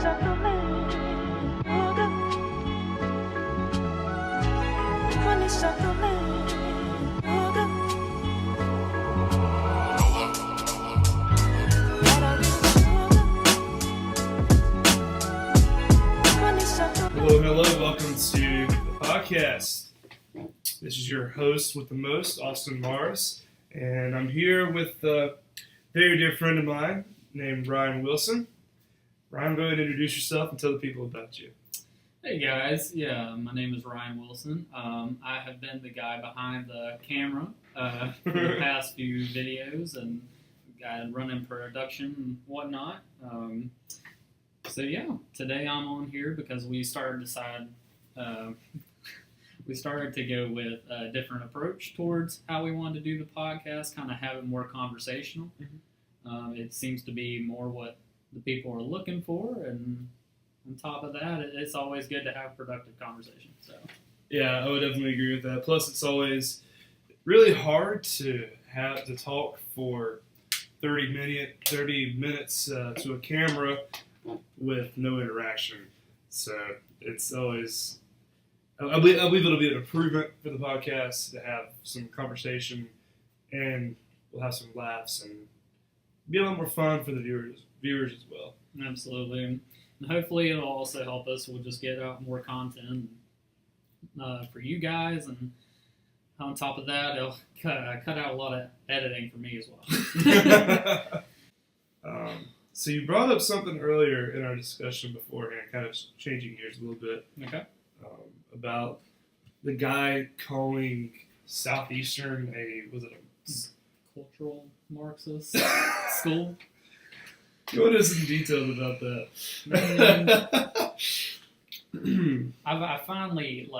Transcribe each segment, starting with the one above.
Hello, welcome to the podcast. This is your host with the most, Austin Morris, and I'm here with a very dear friend of mine named Ryan Wilson. Ryan, go ahead and introduce yourself and tell the people about you. Hey guys, my name is Ryan Wilson. I have been the guy behind the camera for the past few videos and running production and whatnot. Today I'm on here because we started to go with a different approach towards how we wanted to do the podcast, kind of have it more conversational. Mm-hmm. It seems to be more what the people are looking for, and on top of that, it's always good to have productive conversation. So, yeah, I would definitely agree with that. Plus, it's always really hard to have to talk for 30 minutes to a camera with no interaction. So it's always, I believe it'll be an improvement for the podcast to have some conversation, and we'll have some laughs and be a lot more fun for the viewers as well. Absolutely. And hopefully it'll also help us. We'll just get out more content for you guys, and on top of that, it'll cut out a lot of editing for me as well. So you brought up something earlier in our discussion beforehand, kind of changing gears a little bit. Okay. About the guy calling Southeastern a cultural Marxist school. Go into some details about that. I finally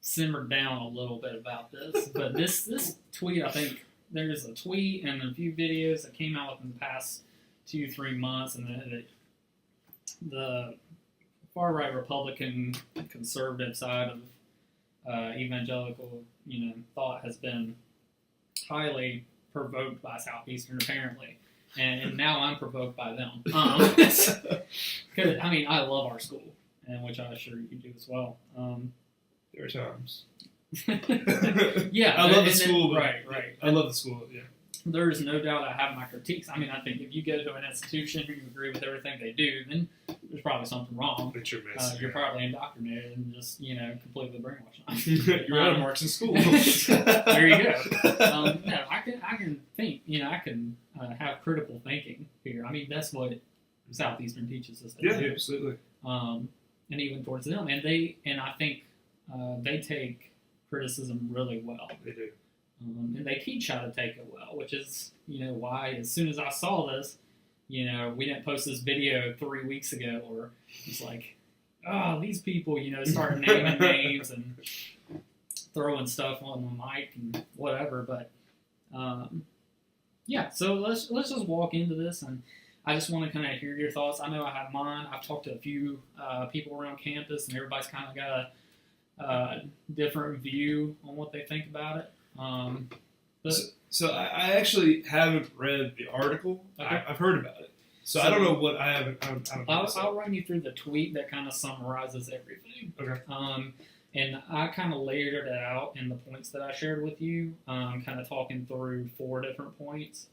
simmered down a little bit about this, but this tweet, I think there's a tweet and a few videos that came out within the past 2-3 months, and the far right Republican conservative side of evangelical thought has been highly provoked by Southeastern apparently. And now I'm provoked by them. Because, I love our school, and which I'm sure you do as well. There are times. Yeah. I love the school. Right. I love the school, yeah. There's no doubt I have my critiques. I think if you go to an institution and you agree with everything they do, then there's probably something wrong. But you're missing. You're probably indoctrinated and just, completely brainwashed. You're out of Marxist school. There you go. I can think. I can have critical thinking here. That's what Southeastern teaches us to do. Yeah, absolutely. And even towards them, and I think they take criticism really well. They do. And they teach how to take it well, which is, why as soon as I saw this, we didn't post this video 3 weeks ago, or it's like, oh, these people, start naming names and throwing stuff on the mic and whatever. But, so let's just walk into this, and I just want to kind of hear your thoughts. I know I have mine. I've talked to a few people around campus, and everybody's kind of got a different view on what they think about it. So I actually haven't read the article. Okay. I've heard about it. So I don't know what I haven't. I'll run you through the tweet that kind of summarizes everything. Okay. And I kind of layered it out in the points that I shared with you, kind of talking through 4 different points.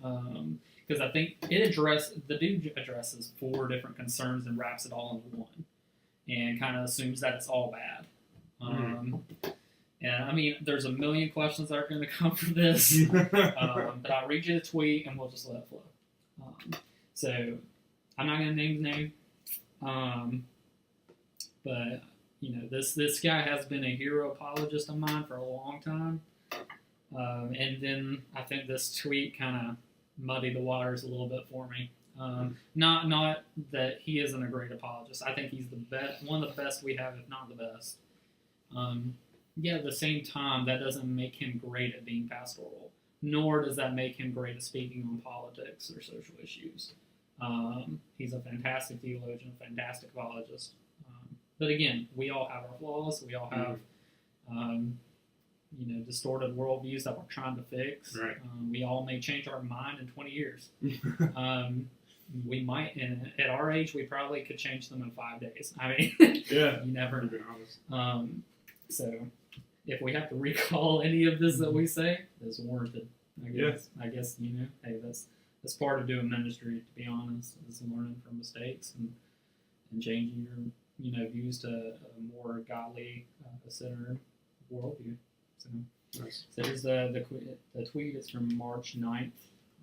Because I think the dude addresses 4 different concerns and wraps it all into one, and kind of assumes that it's all bad. And there's a million questions that are going to come from this, but I'll read you the tweet and we'll just let it flow. So I'm not going to name the name, but this guy has been a hero apologist of mine for a long time, and then I think this tweet kind of muddied the waters a little bit for me. Not that he isn't a great apologist. I think he's the best, one of the best we have, if not the best. At the same time, that doesn't make him great at being pastoral, nor does that make him great at speaking on politics or social issues. He's a fantastic theologian, a fantastic apologist. But again, we all have our flaws. We all have, distorted worldviews that we're trying to fix. Right. We all may change our mind in 20 years. we might, and at our age, we probably could change them in 5 days. I mean, Yeah. you never To know. be honest. So if we have to recall any of this that we say, it's warranted. I guess. Yeah. I guess, you know, hey, that's part of doing ministry. To be honest, is learning from mistakes and changing your, you know, views to a more godly, centered worldview. So. Nice. So here's the tweet. It's from March 9th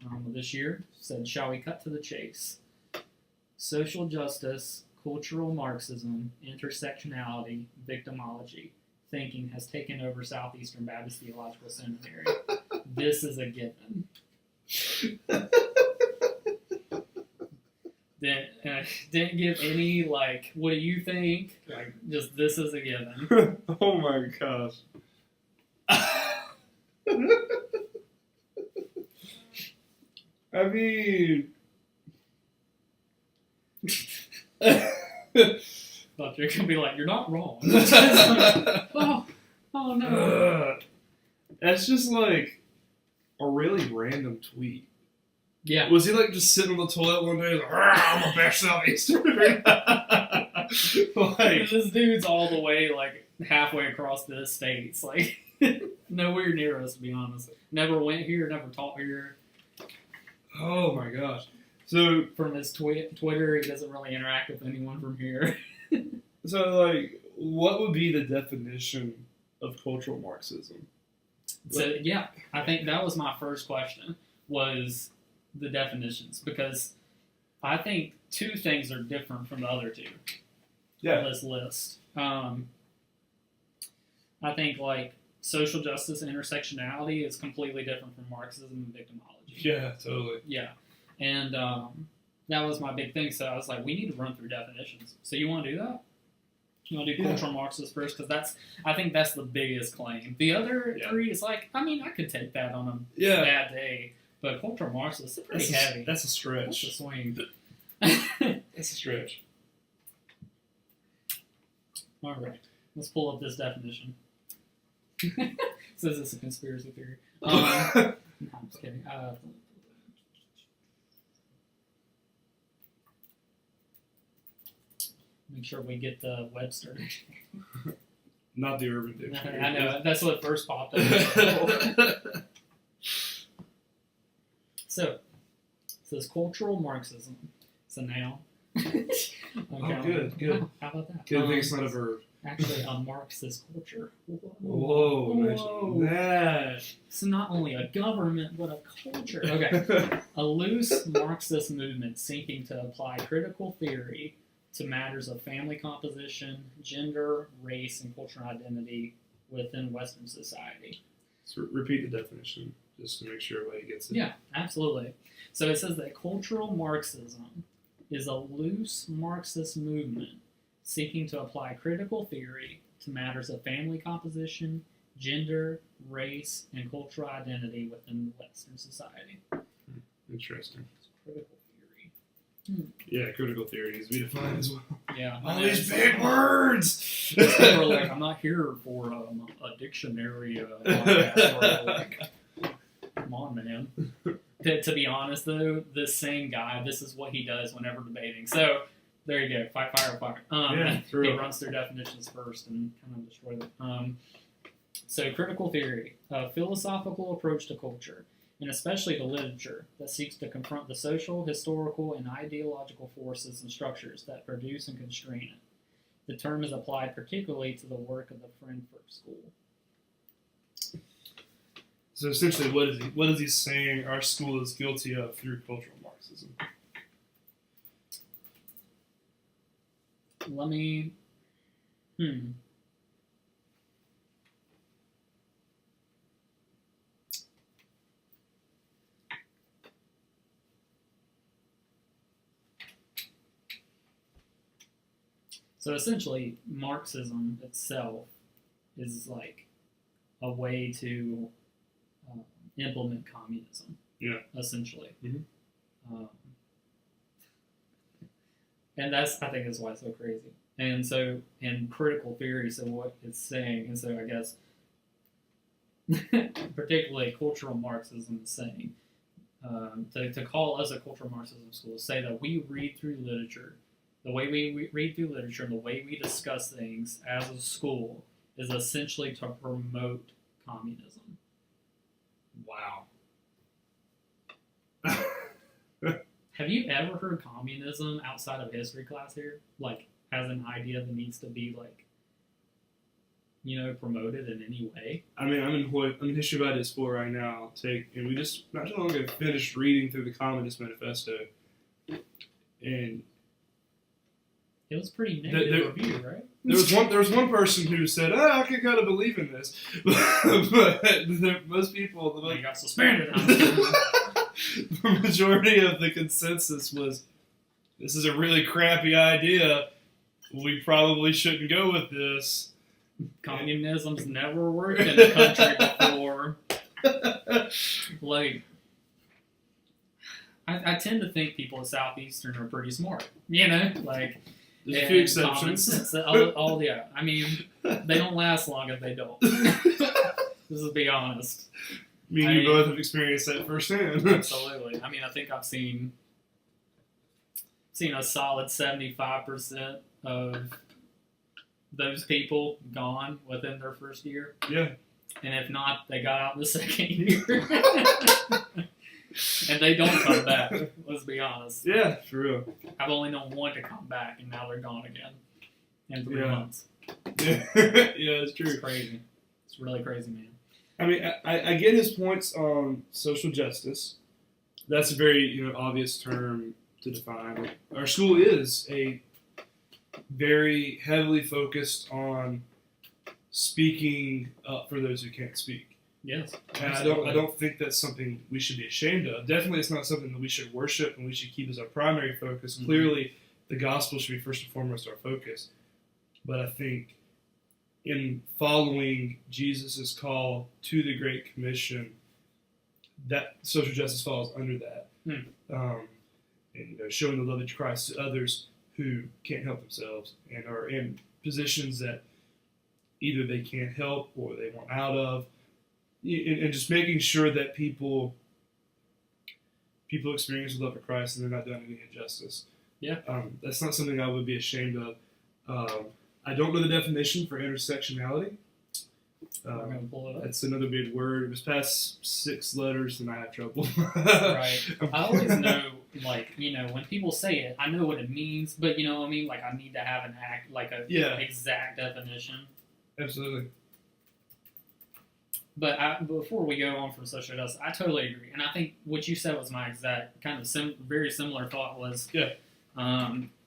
of this year. It said, "Shall we cut to the chase? Social justice, cultural Marxism, intersectionality, victimology thinking has taken over Southeastern Baptist Theological Seminary. This is a given." Didn't give any, like, what do you think? Like, just, this is a given. Oh my gosh. I mean, Thought you're gonna be like, you're not wrong. oh no. That's just like a really random tweet. Yeah. Was he like just sitting on the toilet one day, like, I'm a best Southeastern? Like, This dude's all the way, like, halfway across the states, like, nowhere near us, to be honest. Never went here, never taught here. oh my gosh. So, From his Twitter, he doesn't really interact with anyone from here. like, what would be the definition of cultural Marxism? So, yeah, I think that was my first question, was the definitions, because I think two things are different from the other two on this list. I think, like, social justice and intersectionality is completely different from Marxism and victimology. Yeah, totally. Yeah. And that was my big thing. So I was like, we need to run through definitions. So you want to do that? You want to do cultural Marxist first? Because I think that's the biggest claim. The other three is like, I mean, I could take that on a bad day. But cultural Marxist is pretty heavy. That's a stretch. That's a swing. That's a stretch. All right. Let's pull up this definition. Says it's a conspiracy theory. No, I'm just kidding. Make sure we get the Webster. Not the Urban Dictionary. I know, that's what first popped up. So, it says cultural Marxism. It's a noun. Good. Wow, how about that? Good thing it's not a verb. Actually, a Marxist culture. Whoa, Whoa. nice. It's not only a government, but a culture. Okay. A loose Marxist movement seeking to apply critical theory to matters of family composition, gender, race, and cultural identity within Western society. So repeat the definition, just to make sure everybody gets it. Yeah, absolutely. So it says that cultural Marxism is a loose Marxist movement seeking to apply critical theory to matters of family composition, gender, race, and cultural identity within Western society. Interesting. Critical theory. Yeah, critical theory needs to be defined as well. Yeah. All these big words! People are like, I'm not here for a dictionary podcast. Or like, come on, man. To be honest, though, this same guy, this is what he does whenever debating. So, there you go. Fire. Yeah, true. He runs through definitions first and kind of destroys it. So, critical theory, a philosophical approach to culture, and especially to literature, that seeks to confront the social, historical, and ideological forces and structures that produce and constrain it. The term is applied particularly to the work of the Frankfurt School. So essentially, what is he saying our school is guilty of through cultural Marxism? Let me... So essentially, Marxism itself is like a way to implement communism. Yeah. Essentially. Mm-hmm. And that's, I think, is why it's so crazy. And so, in critical theory, so what it's saying, and so I guess, particularly cultural Marxism is saying, to call us a cultural Marxism school, say that we read through literature, the way we read through literature and the way we discuss things as a school is essentially to promote communism. Wow. Have you ever heard communism outside of history class here? Like, as an idea that needs to be, like, promoted in any way? I mean, I'm in History of Ideas 4 right now. And we just, not too long ago, finished reading through the Communist Manifesto. And it was pretty negative review, right? There was one person who said, I can kind of believe in this. But most people... He got suspended. The majority of the consensus was, this is a really crappy idea. We probably shouldn't go with this. Communism's never worked in the country before. Like, I tend to think people at Southeastern are pretty smart. Like, there's a few exceptions. Yeah. I mean, they don't last long if they don't. Just to be honest. Me and you both have experienced that firsthand. Absolutely. I mean, I think I've seen a solid 75% of those people gone within their first year. Yeah. And if not, they got out in the second year. And they don't come back, let's be honest. Yeah, for real. I've only known one to come back, and now they're gone again in 3 months. Yeah, it's true. It's crazy. It's really crazy, man. I mean, I get his points on social justice. That's a very obvious term to define. Our school is a very heavily focused on speaking up for those who can't speak. Yes. And I don't think that's something we should be ashamed of. Definitely, it's not something that we should worship and we should keep as our primary focus. Mm-hmm. Clearly, the gospel should be first and foremost our focus. But I think in following Jesus' call to the Great Commission, that social justice falls under that. And showing the love of Christ to others who can't help themselves and are in positions that either they can't help or they want out of, and just making sure that people experience the love of Christ and they're not done any injustice. Yeah. That's not something I would be ashamed of. I don't know the definition for intersectionality. I'm going to pull it up. That's another big word. If it's past 6 letters, then I have trouble. Right. I always know, when people say it, I know what it means, but you know what I mean? Like, I need to have an exact definition. Absolutely. But before we go on from social justice, I totally agree. And I think what you said was my exact kind of very similar thought was,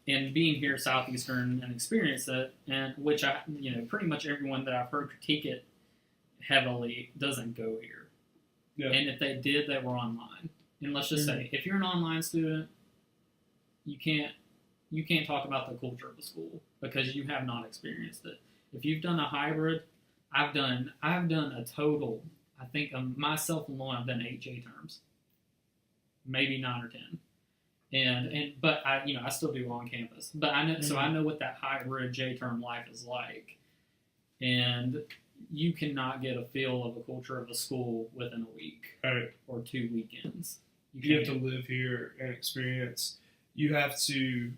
in being here at Southeastern and experience it, and which I, pretty much everyone that I've heard critique it heavily doesn't go here. Yeah. And if they did, they were online. And let's just say, if you're an online student, you can't talk about the culture of the school because you have not experienced it. If you've done a hybrid, I've done a total, I think myself alone, I've done 8 J terms, maybe 9 or 10. But I still do on campus. But I know, so I know what that hybrid J term life is like. And you cannot get a feel of a culture of a school within a week or 2 weekends. You have to live here and experience. You have to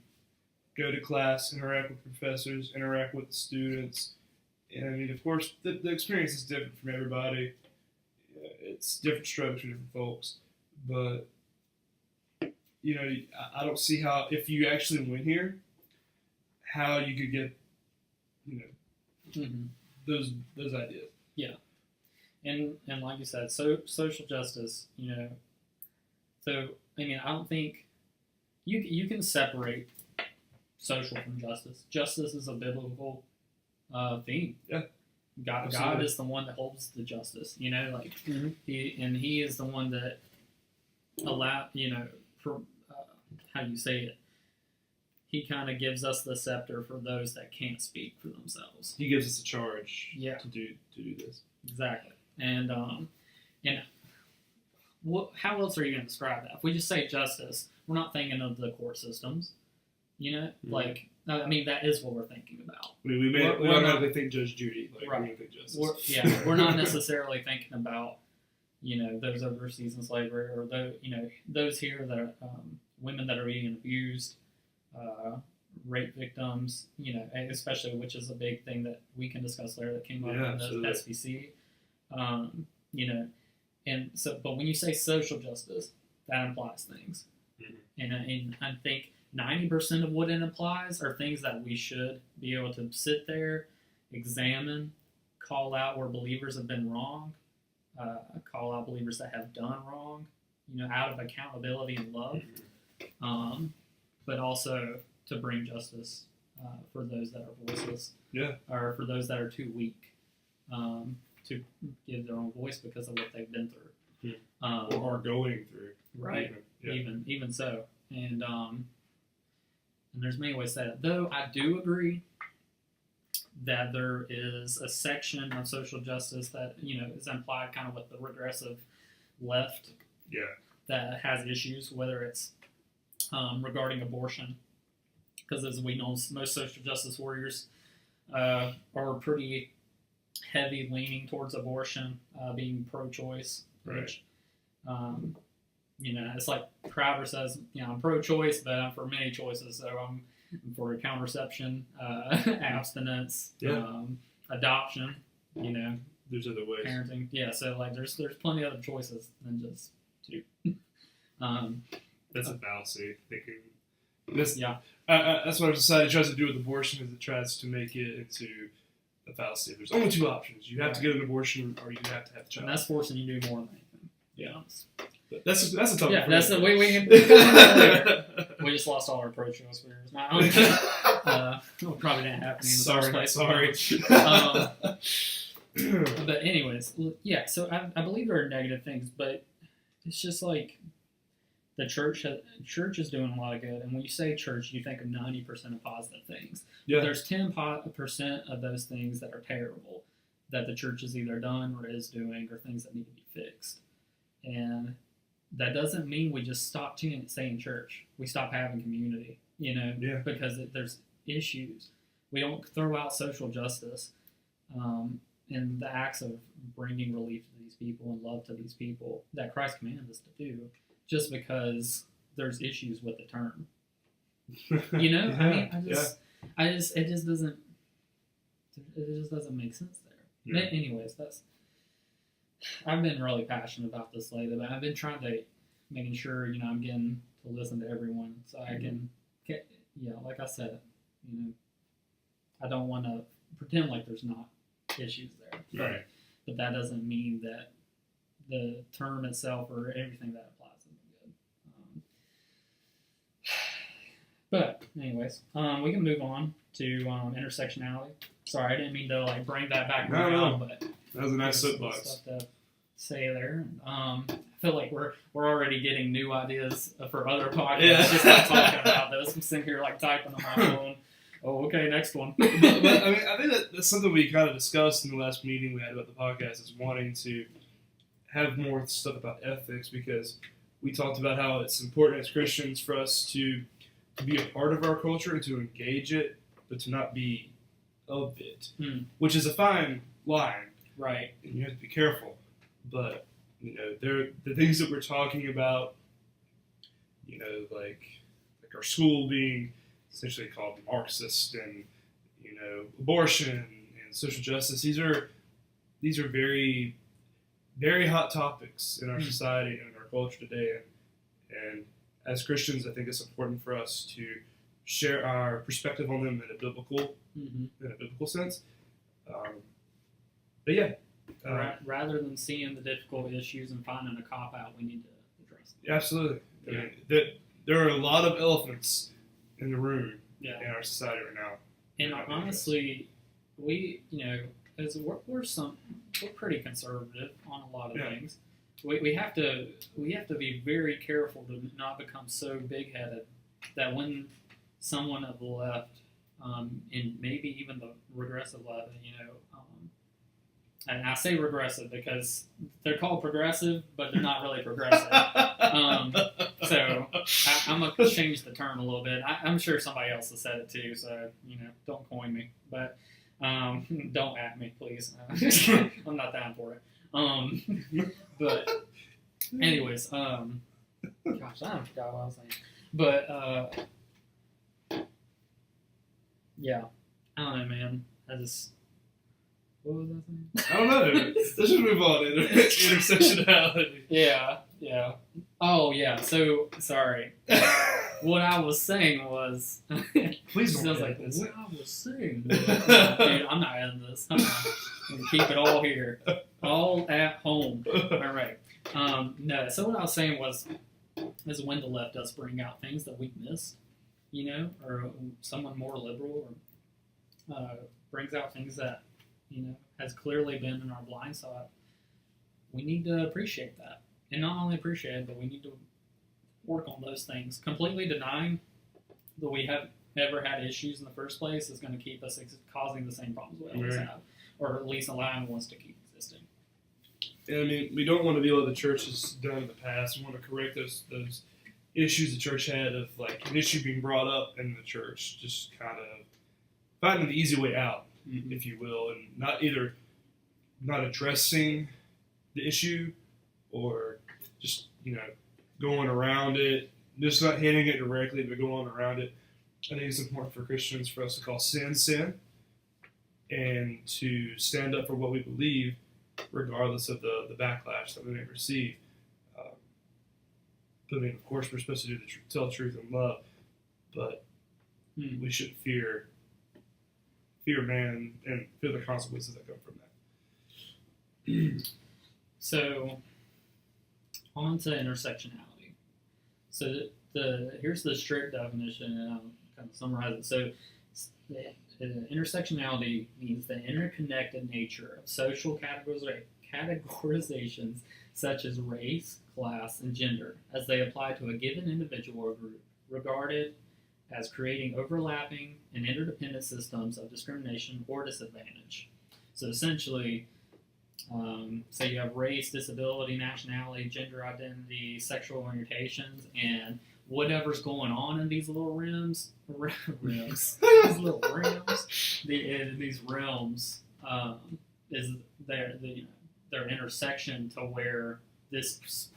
go to class, interact with professors, interact with the students. And I mean, of course, the experience is different from everybody. It's different strokes for different folks. But I don't see how, if you actually went here, how you could get, those ideas. Yeah, and like you said, so social justice, So I mean, I don't think you can separate social from justice. Justice is a biblical theme. Yeah. God is the one that holds the justice. He is the one that how do you say it? He kind of gives us the scepter for those that can't speak for themselves. He gives us a charge. Yeah. To do this. Exactly. And how else are you going to describe that? If we just say justice, we're not thinking of the court systems. I mean, that is what we're thinking about. We automatically think Judge Judy. Right. We think justice. We're not necessarily thinking about those overseas in slavery, or those here that are women that are being abused, rape victims, especially, which is a big thing that we can discuss later that came up in the absolutely. SBC. And so, but when you say social justice, that implies things. Mm-hmm. And I think 90% of what it implies are things that we should be able to sit there, examine, call out where believers have been wrong, call out believers that have done wrong, out of accountability and love, but also to bring justice for those that are voiceless, or for those that are too weak to give their own voice because of what they've been through, or are going through. Right. Even so, and there's many ways to say it. Though I do agree that there is a section of social justice that is implied kind of with the regressive left, that has issues, whether it's regarding abortion, because as we know, most social justice warriors are pretty heavy leaning towards abortion, being pro-choice, which it's like Crowder says, I'm pro-choice, but I'm for many choices, so I'm for contraception, abstinence, adoption, there's other ways, parenting, so like there's plenty of other choices than just two. That's a fallacy thinking. That's what our society tries to do with abortion, is it tries to make it into a fallacy. There's only two options: you have to get an abortion, or you have to have a child. And that's forcing you to do more than anything. Yeah. But that's a tough. Yeah, that's the way we just lost all our pro-choice viewers. Probably didn't happen in the first place. Sorry. But anyways, so I believe there are negative things, but it's just like the church is doing a lot of good. And when you say church, you think of 90% of positive things. Yeah. But there's 10% of those things that are terrible, that the church has either done or is doing, or things that need to be fixed. And that doesn't mean we just stop saying church. We stop having community, because there's issues. We don't throw out social justice and the acts of bringing relief to these people and love to these people that Christ commanded us to do, just because there's issues with the term. It just doesn't make sense there. Yeah. But anyways, I've been really passionate about this lately, but I've been trying to making sure, I'm getting to listen to everyone, so I can get, like I said, I don't want to pretend like there's not issues there. Right. But that doesn't mean that the term itself or everything that applies isn't good. But anyways, we can move on to intersectionality. Sorry, I didn't mean to bring that back around, but that was a nice soapbox. Stuff to say there. I feel like we're already getting new ideas for other podcasts. Just talking about this. I'm sitting here typing on my phone. Oh, okay, next one. but I think that's something we kind of discussed in the last meeting we had about the podcast, is wanting to have more stuff about ethics, because we talked about how it's important as Christians for us to be a part of our culture and to engage it, but to not be of it, which is a fine line. Right. And you have to be careful. But, the things that we're talking about, like our school being essentially called Marxist, and, abortion and social justice, these are very, very hot topics in our society and in our culture today. And as Christians, I think it's important for us to share our perspective on them in a biblical sense. But yeah. Rather than seeing the difficult issues and finding a cop-out, we need to address them. Absolutely. Yeah. There are a lot of elephants in the room in our society right now. And honestly, we, as we're pretty conservative on a lot of things. We have to be very careful to not become so big-headed that when someone of the left, and maybe even the regressive left, and I say regressive because they're called progressive, but they're not really progressive. So I'm going to change the term a little bit. I'm sure somebody else has said it too, so, don't coin me. But don't at me, please. I'm not down for it. But anyways, gosh, I don't forgot what I was saying. But yeah, I don't know, man. What was I saying? I don't know. Let's just move on. Intersectionality. Yeah. Oh yeah. So sorry. What I was saying was. Please don't sounds like this. What I was saying. Was, dude, I'm not in this. I'm gonna keep it all here, all at home. All right. No. So what I was saying was, is when the left does bring out things that we missed, or someone more liberal, or brings out things that has clearly been in our blind spot, we need to appreciate that, and not only appreciate it, but we need to work on those things. Completely denying that we have ever had issues in the first place is going to keep us causing the same problems we always have, or at least allowing us to keep existing. And I mean, we don't want to be what the church has done in the past. We want to correct those issues the church had of like an issue being brought up in the church, just kind of finding the easy way out, if you will, and not addressing the issue or just going around it, just not hitting it directly, but going around it. I think it's important for Christians for us to call sin, and to stand up for what we believe, regardless of the backlash that we may receive. I mean, of course, we're supposed to do tell truth in love, but we should fear man and fear the consequences that come from that. So, on to intersectionality. So here's the strict definition, and I'll kind of summarize it. So, intersectionality means the interconnected nature of social categorizations such as race, class, and gender as they apply to a given individual or group, regarded as creating overlapping and interdependent systems of discrimination or disadvantage. So essentially, say you have race, disability, nationality, gender identity, sexual orientations, and whatever's going on in these little these little these realms, is their intersection to where this,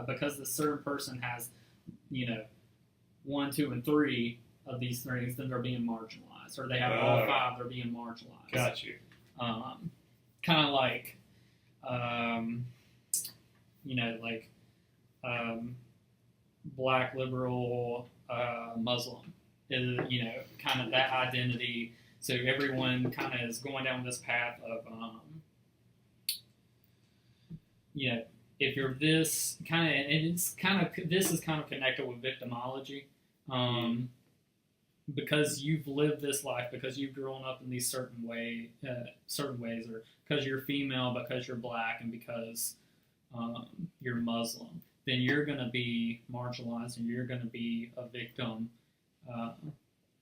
because this certain person has, 1, 2, and 3 of these things, then they're being marginalized, or they have all 5, they're being marginalized. Got you. Kind of like, black liberal Muslim is, kind of that identity. So everyone kind of is going down this path of, if you're this kind of, and this is kind of connected with victimology, because you've lived this life, because you've grown up in these certain ways, or because you're female, because you're black, and because you're Muslim, then you're going to be marginalized and you're going to be a victim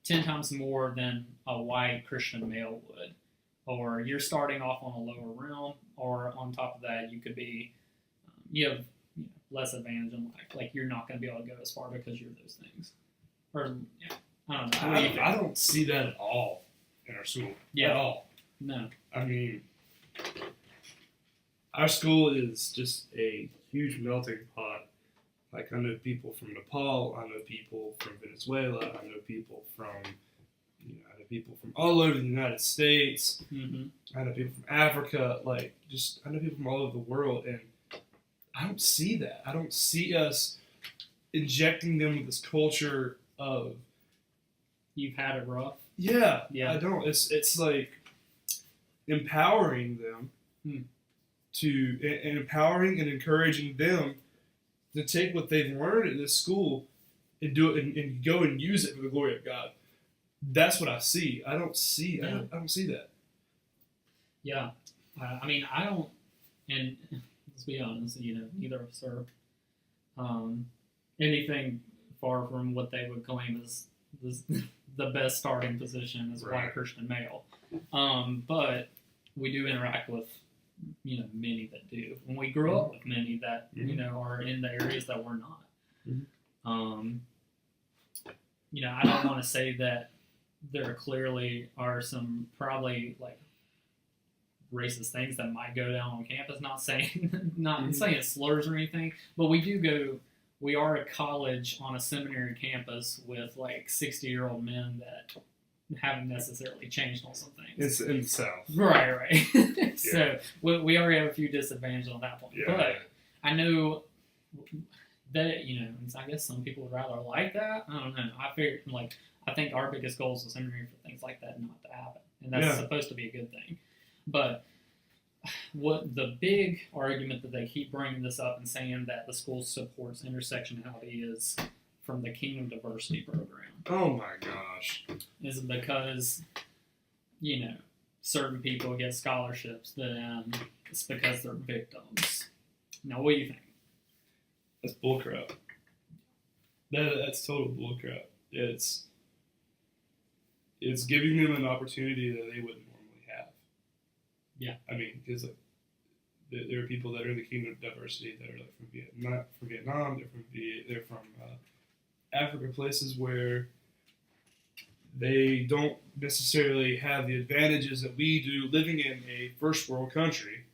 10 times more than a white Christian male would. Or you're starting off on a lower realm, or on top of that, you could be, you have less advantage in life. Like, you're not going to be able to go as far because you're those things. Or, I don't know. What do you think? I don't see that at all in our school. Yeah. At all. No. I mean, our school is just a huge melting pot. Like, I know people from Nepal, I know people from Venezuela, I know people from, I know people from all over the United States, I know people from Africa, I know people from all over the world, and I don't see that. I don't see us injecting them with this culture of, you've had it rough. Yeah. I don't. It's like empowering them and empowering and encouraging them to take what they've learned in this school and do it and go and use it for the glory of God. That's what I see. I don't see that. Yeah. I mean, I don't, and let's be honest, neither of us are anything far from what they would claim as the best starting position as a white Christian male. But we do interact with, many that do. And we grew up with many that, are in the areas that we're not. I don't want to say that there clearly are some probably racist things that might go down on campus. Not saying saying slurs or anything, but we are a college on a seminary campus with like 60-year-old men that haven't necessarily changed on some things. It's in the South. Right. So we already have a few disadvantages on that point. Yeah. But I know that, I guess some people would rather like that. I don't know. I think our biggest goal is the seminary for things like that not to happen. And that's supposed to be a good thing. But what the big argument that they keep bringing this up and saying that the school supports intersectionality is from the Kingdom Diversity Program. Oh my gosh. Is because, certain people get scholarships, then it's because they're victims. Now, what do you think? That's bullcrap. That's total bullcrap. It's giving them an opportunity that they wouldn't normally have. Yeah. I mean, because there are people that are in the Kingdom of Diversity that are like from Vietnam, they're from Africa, places where they don't necessarily have the advantages that we do living in a first world country.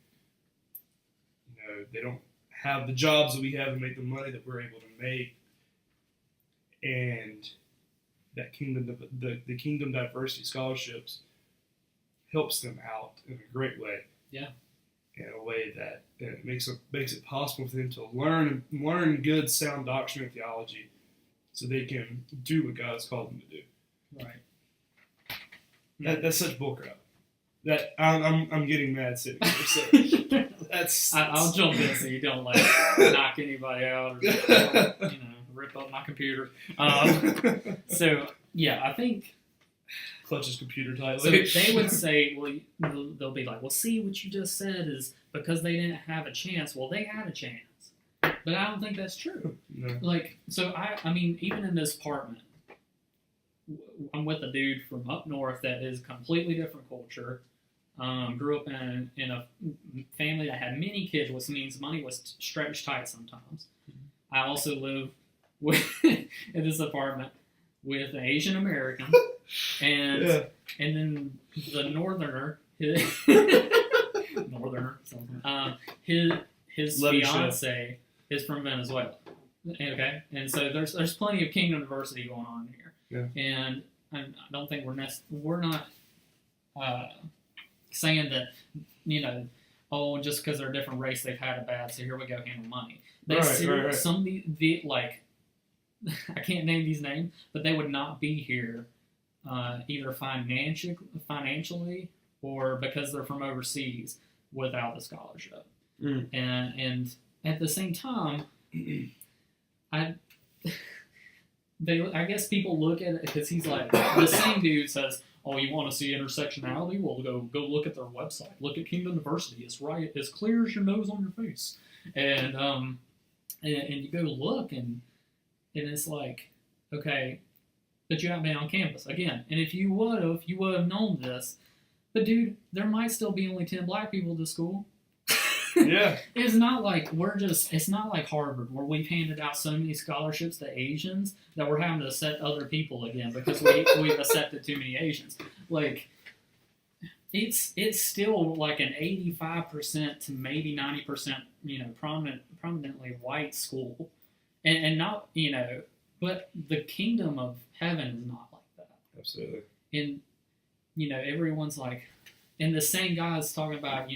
They don't have the jobs that we have to make the money that we're able to make, and that the Kingdom Diversity scholarships helps them out in a great way. Yeah. In a way that makes it possible for them to learn good, sound doctrine and theology, so they can do what God's called them to do. Right. That's such bullcrap. That I'm getting mad sitting here. So I'll jump in so you don't knock anybody out or rip up my computer. So yeah, I think clutches computer tightly. So they would say, well, they'll be like, well, see, what you just said is because they didn't have a chance. Well, they had a chance, but I don't think that's true. No. So I mean, even in this apartment, I'm with a dude from up north that is completely different culture. Grew up in a family that had many kids, which means money was stretched tight sometimes. I also live in this apartment with an Asian American, and then the northerner, his fiance is from Venezuela. Okay, and so there's plenty of Kingdom diversity going on here. Yeah. And I don't think we're not saying that just because they're a different race they've had it bad, so here we go handle money. Right. Some of the I can't name these names, but they would not be here either financially or because they're from overseas without the scholarship. And at the same time, I guess people look at it because he's like, the same dude says, oh, you want to see intersectionality? Well, go look at their website. Look at Kingdom Diversity. It's right as clear as your nose on your face. And you go look, and it's like, okay, but you haven't been on campus again. And if you would have known this. But dude, there might still be only 10 black people at the school. Yeah. It's not like it's not like Harvard where we've handed out so many scholarships to Asians that we're having to accept other people again because we've accepted too many Asians. Like, it's still like an 85% to maybe 90%, prominently white school. And not, but the kingdom of heaven is not like that. Absolutely. And, everyone's like, and the same guy is talking about,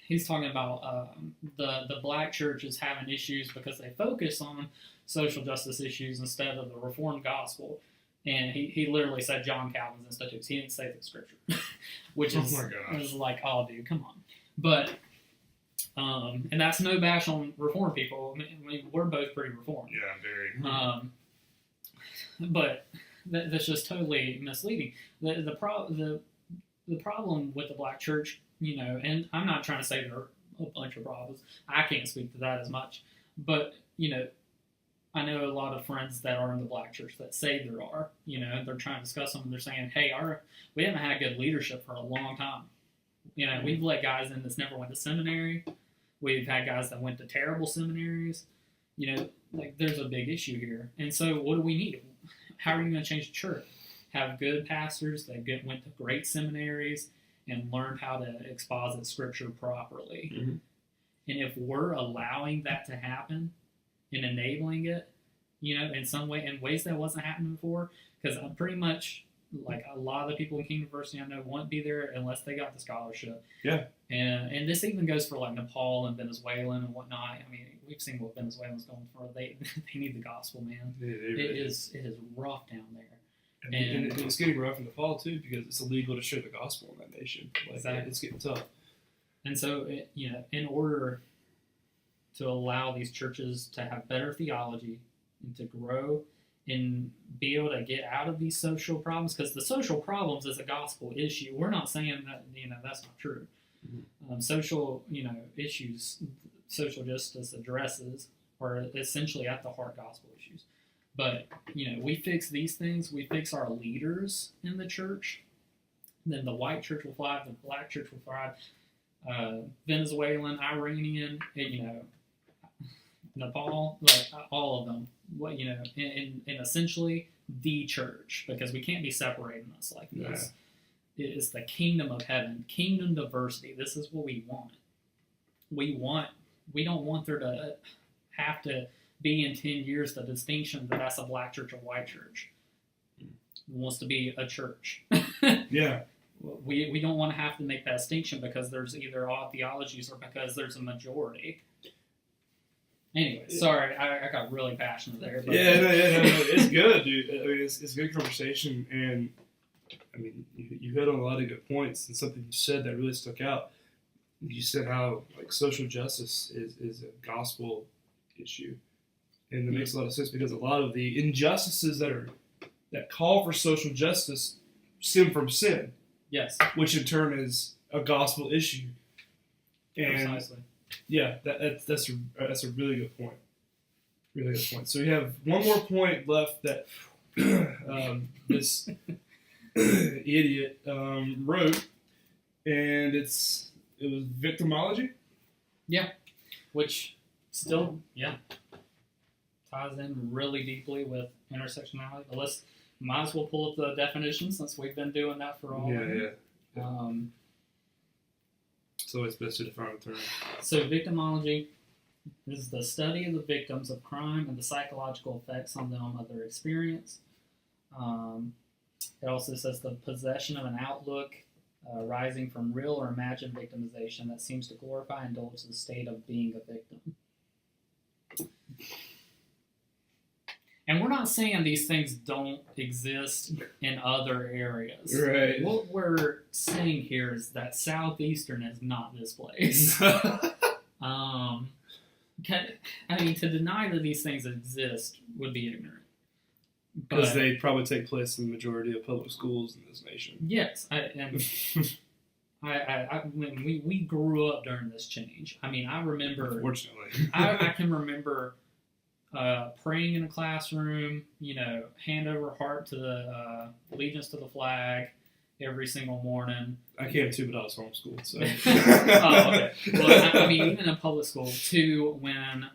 he's talking about the black churches having issues because they focus on social justice issues instead of the Reformed gospel. And he literally said John Calvin's Institutes. He didn't say the scripture, which is like, oh, dude, come on. But, and that's no bash on Reformed people. I mean, we're both pretty Reformed. Yeah, very. But that's just totally misleading. The problem with the black church, and I'm not trying to say there are a bunch of problems. I can't speak to that as much. But, I know a lot of friends that are in the black church that say there are. They're trying to discuss them. And they're saying, hey, we haven't had good leadership for a long time. We've let guys in that's never went to seminary. We've had guys that went to terrible seminaries. There's a big issue here. And so what do we need? How are you going to change the church? have good pastors that went to great seminaries and learned how to exposit Scripture properly. Mm-hmm. And if we're allowing that to happen and enabling it, in some way, in ways that wasn't happening before, because I'm pretty much, like, a lot of the people in King University I know won't be there unless they got the scholarship. Yeah. And this even goes for, like, Nepal and Venezuelan and whatnot. I mean, we've seen what Venezuelans going for. They need the gospel, man. It is rough down there. And it's getting rough in the fall, too, because it's illegal to share the gospel in that nation. Like, exactly. It's getting tough. And so, in order to allow these churches to have better theology and to grow and be able to get out of these social problems, because the social problems is a gospel issue. We're not saying that, that's not true. Mm-hmm. Social, issues, social justice addresses are essentially at the heart gospel issues. But, we fix these things, we fix our leaders in the church, then the white church will thrive, the black church will thrive, Venezuelan, Iranian, Nepal, like all of them, and essentially the church, because we can't be separating us like this. Yeah. It is the kingdom of heaven, kingdom diversity. This is what we want. We don't want there to have to be in 10 years the distinction that that's a black church or white church. It wants to be a church. Yeah. We don't want to have to make that distinction because there's either odd theologies or because there's a majority. Anyway, sorry, I got really passionate there. But no, it's good, dude. I mean, it's good conversation, and I mean, you hit on a lot of good points, and something you said that really stuck out. You said how, like, social justice is a gospel issue, and it makes a lot of sense because a lot of the injustices that call for social justice stem from sin. Yes, which in turn is a gospel issue. And precisely. Yeah, that's a really good point. Really good point. So we have one more point left that this idiot wrote, and it was victimology. Yeah, which still ties in really deeply with intersectionality. But might as well pull up the definition since we've been doing that for all. Yeah. It's always best to define the term. So victimology is the study of the victims of crime and the psychological effects on them of their experience. It also says the possession of an outlook rising from real or imagined victimization that seems to glorify and indulge the state of being a victim. And we're not saying these things don't exist in other areas. Right. What we're saying here is that Southeastern is not this place. I mean, to deny that these things exist would be ignorant. Because they probably take place in the majority of public schools in this nation. Yes. We grew up during this change. I mean, I remember... Unfortunately. I can remember... praying in a classroom, hand over heart to the allegiance to the flag every single morning. I can too, but I was homeschooled, so. Oh, okay. Well, I mean, even in public school, too, when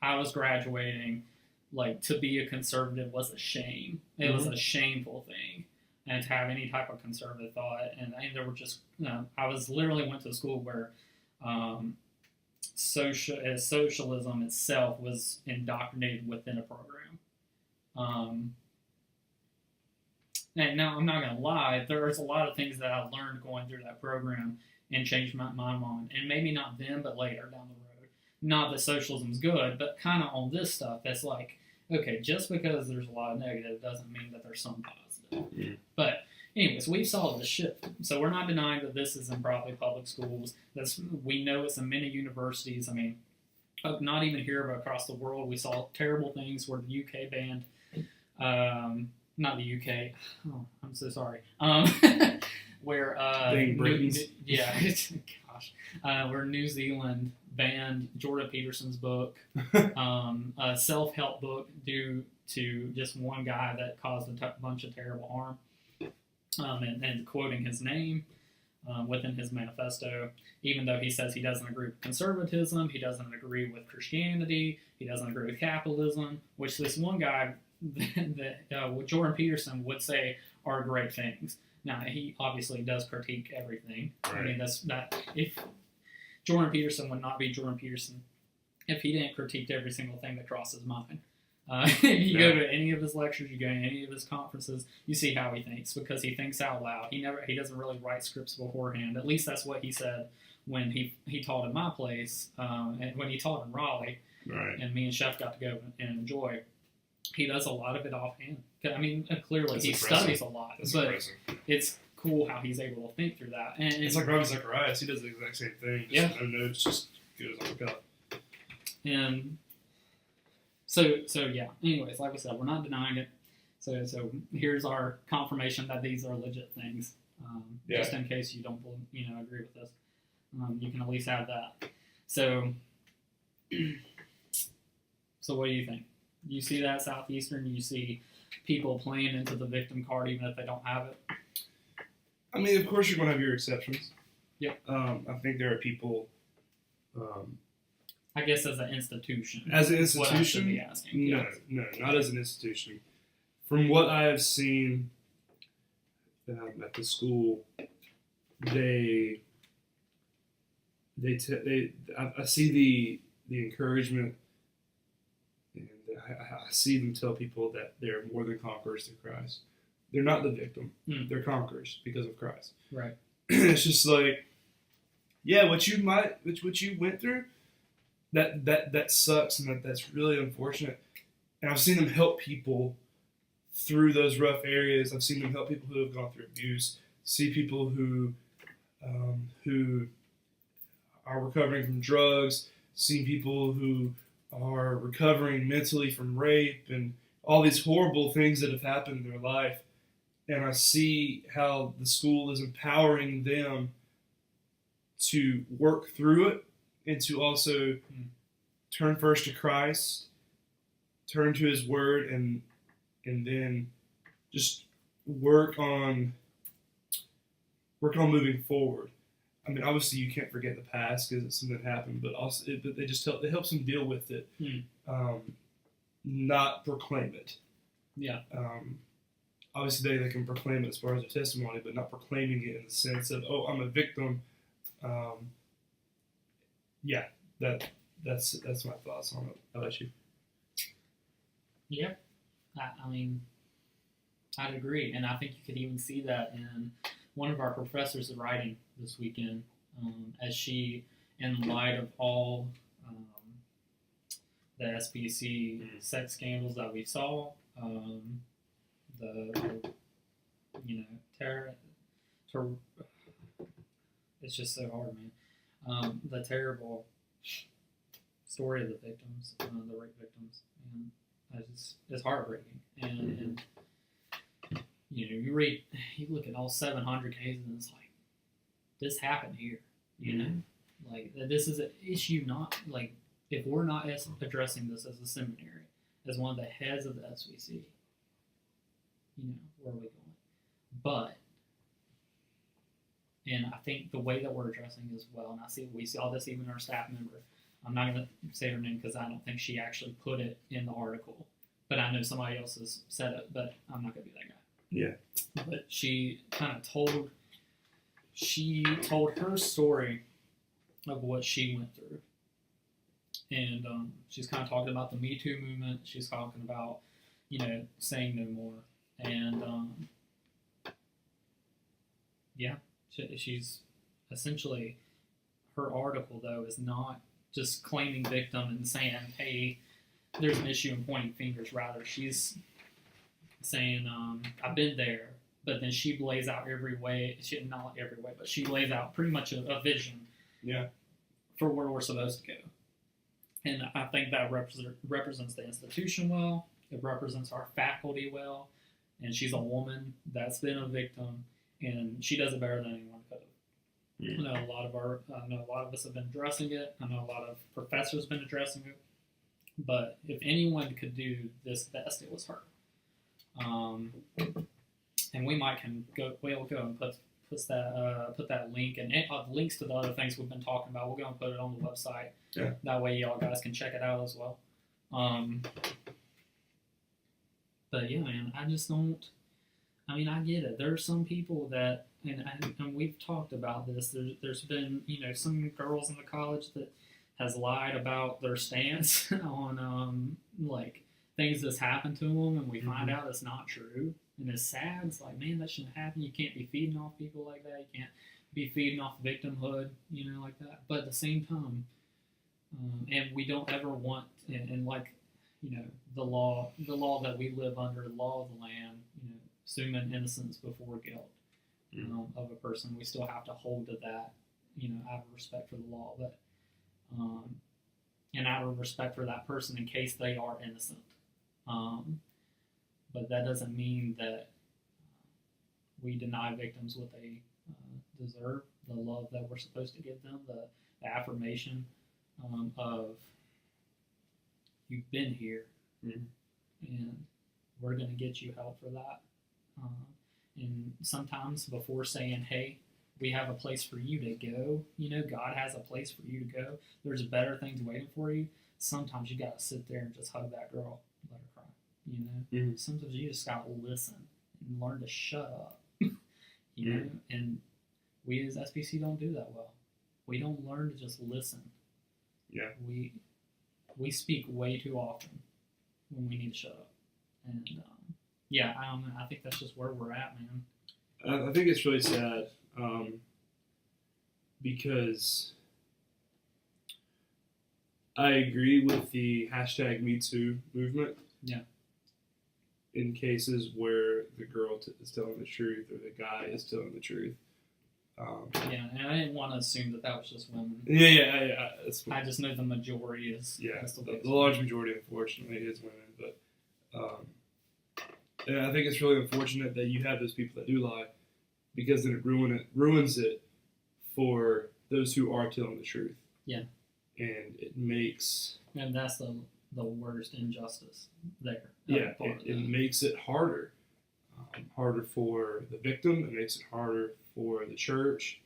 I was graduating, like, to be a conservative was a shame. It was a shameful thing. And to have any type of conservative thought. And there were just, I literally went to a school where, socialism itself was indoctrinated within a program. And now, I'm not going to lie, there's a lot of things that I learned going through that program and changed my mind. And maybe not then, but later down the road. Not that socialism's good, but kind of on this stuff, that's like, okay, just because there's a lot of negative doesn't mean that there's some positive. Yeah. But anyways, we saw this shift. So we're not denying that this is in probably public schools. We know it's in many universities. I mean, not even here, but across the world, we saw terrible things where the UK banned, not the UK, oh, I'm so sorry, where, where New Zealand banned Jordan Peterson's book, a self-help book due to just one guy that caused a bunch of terrible harm. And quoting his name within his manifesto, even though he says he doesn't agree with conservatism, he doesn't agree with Christianity, he doesn't agree with capitalism, which this one guy, Jordan Peterson, would say are great things. Now, he obviously does critique everything. Right. I mean, that's not, if Jordan Peterson would not be Jordan Peterson if he didn't critique every single thing that crosses his mind. You go to any of his lectures, you go to any of his conferences, you see how he thinks, because he thinks out loud. He doesn't really write scripts beforehand. At least that's what he said when he taught in my place, and when he taught in Raleigh, Right. and me and Chef got to go and enjoy. He does a lot of it offhand. I mean, clearly That's he impressive. studies a lot, That's but impressive. it's cool how he's able to think through that. And It's like Ravi Zacharias. He does the exact same thing. Just no notes, just goes on the cup. And so yeah. Anyways, like we said, we're not denying it. So here's our confirmation that these are legit things. Just in case you don't, agree with us, you can at least have that. So what do you think? You see that Southeastern? You see people playing into the victim card even if they don't have it? I mean, of course you're going to have your exceptions. Yeah. I think there are people. I guess as an institution. As an is what I should institution, be asking. no, not as an institution. From what I have seen at the school, I see the encouragement, and I see them tell people that they're more than conquerors through Christ. They're not the victim; they're conquerors because of Christ. Right. It's just like, yeah, what you went through, that sucks, and that's really unfortunate. And I've seen them help people through those rough areas. I've seen them help people who have gone through abuse. See people who are recovering from drugs. See people who are recovering mentally from rape and all these horrible things that have happened in their life. And I see how the school is empowering them to work through it and to also turn first to Christ, turn to His Word, and then just work on moving forward. I mean, obviously you can't forget the past because it's something that happened, but also it helps them deal with it, not proclaim it. Yeah. Obviously they can proclaim it as far as their testimony, but not proclaiming it in the sense of, oh, I'm a victim. That's my thoughts on it. How about you? Yeah. I mean, I'd agree, and I think you could even see that in one of our professors' writing this weekend, as she, in light of all the SBC sex scandals that we saw, it's just so hard, man. The terrible story of the victims, the rape victims, and it's heartbreaking. And you look at all 700 cases, and it's like, this happened here, like this is an issue. Not like, if we're not addressing this as a seminary, as one of the heads of the SVC, where are we going? But, and I think the way that we're addressing it as well, and we saw this even in our staff member. I'm not going to say her name because I don't think she actually put it in the article, but I know somebody else has said it, but I'm not going to be that guy. Yeah. But she kind of told her story of what she went through. And she's kind of talking about the Me Too movement. She's talking about, saying no more. And, she's essentially, her article, though, is not just claiming victim and saying, hey, there's an issue and pointing fingers. Rather, she's saying, I've been there. But then she lays out every way, not every way, but she lays out pretty much a vision for where we're supposed to go. And I think that represents the institution well. It represents our faculty well. And she's a woman that's been a victim, and she does it better than anyone could have. I know a lot of us have been addressing it. I know a lot of professors have been addressing it. But if anyone could do this best, it was her. And we might we'll go and put that link and links to the other things we've been talking about. We'll go and put it on the website. Yeah. That way y'all guys can check it out as well. But yeah, man, I mean, I get it. There are some people that, and we've talked about this. There's been, some girls in the college that has lied about their stance on like things that's happened to them, and we find out it's not true, and it's sad. It's like, man, that shouldn't happen. You can't be feeding off people like that. You can't be feeding off victimhood, like that. But at the same time, and we don't ever want, and like, the law that we live under, the law of the land, assuming innocence before guilt of a person, we still have to hold to that, out of respect for the law, but and out of respect for that person in case they are innocent. But that doesn't mean that we deny victims what they deserve, the love that we're supposed to give them, the affirmation of you've been here, and we're going to get you help for that. And sometimes before saying, hey, we have a place for you to go, God has a place for you to go, there's better things waiting for you, sometimes you got to sit there and just hug that girl, let her cry, Sometimes you just got to listen and learn to shut up, and we as SBC don't do that well. We don't learn to just listen. Yeah. We speak way too often when we need to shut up. And I think that's just where we're at, man. I think it's really sad because I agree with the #MeToo movement. Yeah. In cases where the girl is telling the truth or the guy is telling the truth. And I didn't want to assume that was just women. Yeah. I just know the majority is. Yeah, the large majority, unfortunately, is women. But and I think it's really unfortunate that you have those people that do lie, because then it ruins it for those who are telling the truth. Yeah. And it makes. And that's the worst injustice there. Yeah, it makes it harder. Harder for the victim. It makes it harder for the church.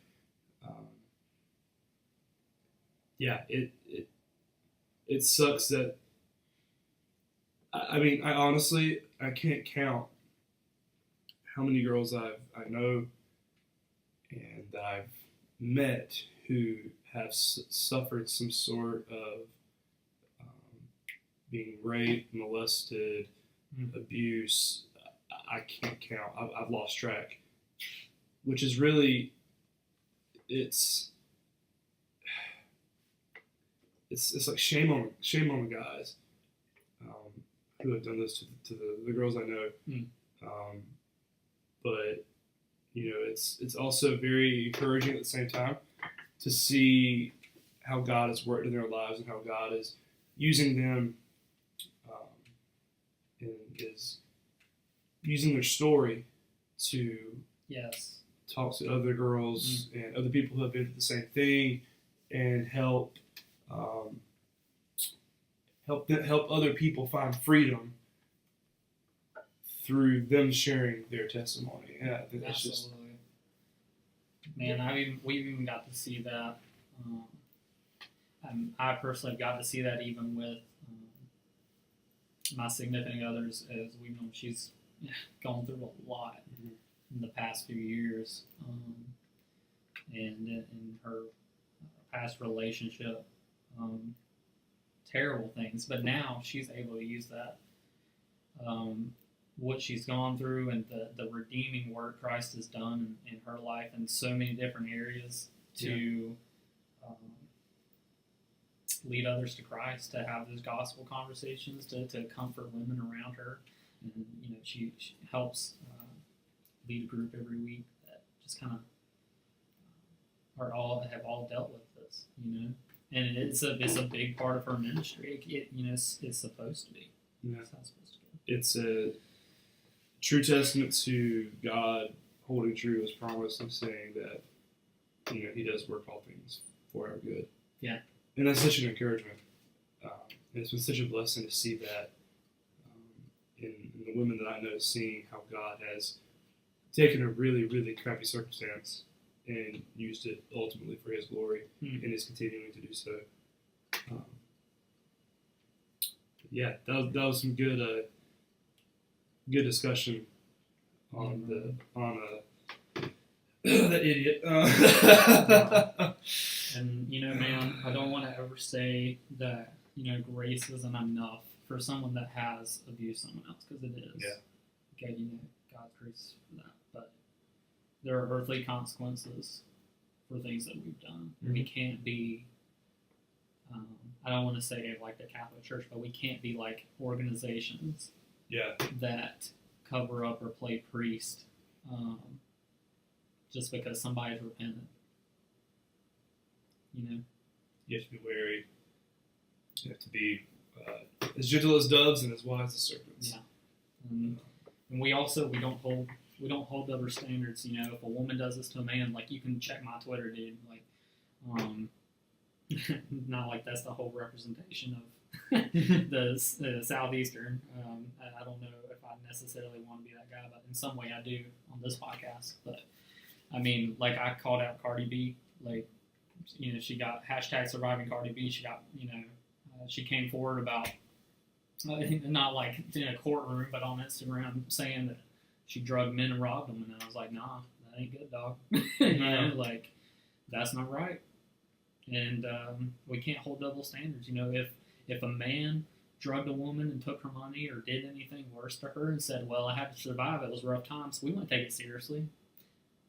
It sucks that. I mean, I honestly can't count how many girls I know and that I've met who have suffered some sort of being raped, molested, abuse. I can't count. I've lost track. Which is really, it's like shame on the guys who have done this to the girls I know. But it's also very encouraging at the same time to see how God has worked in their lives and how God is using them and is using their story to talk to other girls and other people who have been through the same thing and help other people find freedom through them sharing their testimony. Yeah, I think that's just. Man, we've even got to see that. I personally got to see that even with my significant others, as we've known, she's gone through a lot in the past few years, and in her past relationship, terrible things. But now she's able to use that, what she's gone through, and the redeeming work Christ has done in her life in so many different areas to lead others to Christ, to have those gospel conversations, to comfort women around her. And she helps lead a group every week that just kind of have all dealt with this, and it's a big part of her ministry. It's supposed to be. Yeah. It's not supposed to be. It's a true testament to God holding true to His promise and saying that He does work all things for our good. Yeah. And that's such an encouragement. And it's been such a blessing to see that in the women that I know, seeing how God has taken a really, really crappy circumstance and used it ultimately for His glory, and is continuing to do so. That was some good discussion on the idiot. And man, I don't want to ever say that grace isn't enough for someone that has abused someone else, because it is. Yeah. Okay, God's grace for that, but there are earthly consequences for things that we've done. Mm-hmm. We can't be. I don't want to say like the Catholic Church, but we can't be like organizations that cover up or play priest just because somebody's repentant. You have to be wary. You have to be as gentle as doves and as wise as serpents. Yeah. And we don't hold double standards. If a woman does this to a man, like, you can check my Twitter, dude. Like, not like that's the whole representation of the Southeastern. I don't know if I necessarily want to be that guy, but in some way I do on this podcast. But I mean, like, I called out Cardi B. Like, she got #surviving Cardi B. She got, she came forward about, not like in a courtroom, but on Instagram, saying that she drugged men and robbed them. And I was like, nah, that ain't good, dog. Like, that's not right. And we can't hold double standards. If a man drugged a woman and took her money or did anything worse to her and said, well, I had to survive, it was rough times, we wouldn't take it seriously.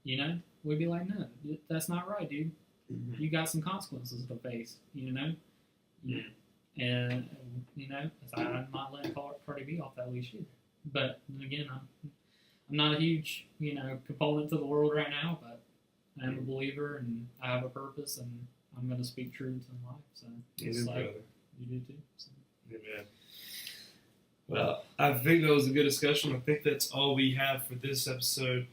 We'd be like, no, that's not right, dude. Mm-hmm. You got some consequences to face, Yeah. And, I might let Cardi B off that leash either. But, again, I'm not a huge, component to the world right now, but I am a believer, and I have a purpose, and I'm going to speak truth in life. So, just like brother. You do too. So. Amen. Well, I think that was a good discussion. I think that's all we have for this episode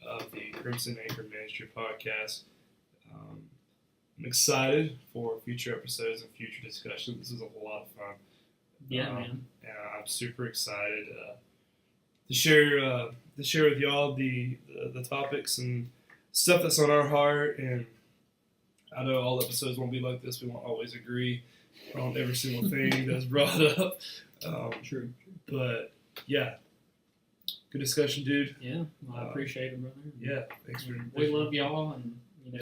of the Crimson Anchor Ministry podcast. I'm excited for future episodes and future discussions. This is a lot of fun. Yeah, man. And I'm super excited to share with y'all the topics and stuff that's on our heart. And I know all episodes won't be like this. We won't always agree on every single thing that's brought up. True. But yeah, good discussion, dude. Yeah, well, I appreciate it, brother. Yeah, thanks for. We love y'all, and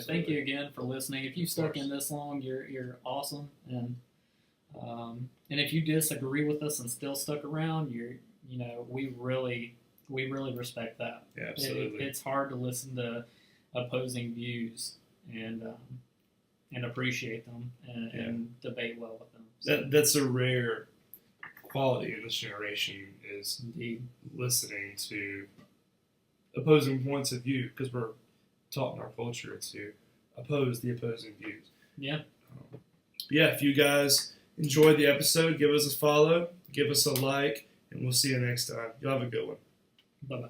thank you again for listening. If you stuck in this long, you're awesome, and if you disagree with us and still stuck around, we really respect that. Yeah, absolutely. It's hard to listen to opposing views and appreciate them and debate well with them. So. That's a rare quality in this generation, is Indeed. Listening to opposing points of view, because we're taught in our culture to oppose the opposing views. Yeah. If you guys enjoyed the episode, give us a follow, give us a like, and we'll see you next time. Y'all have a good one. Bye-bye.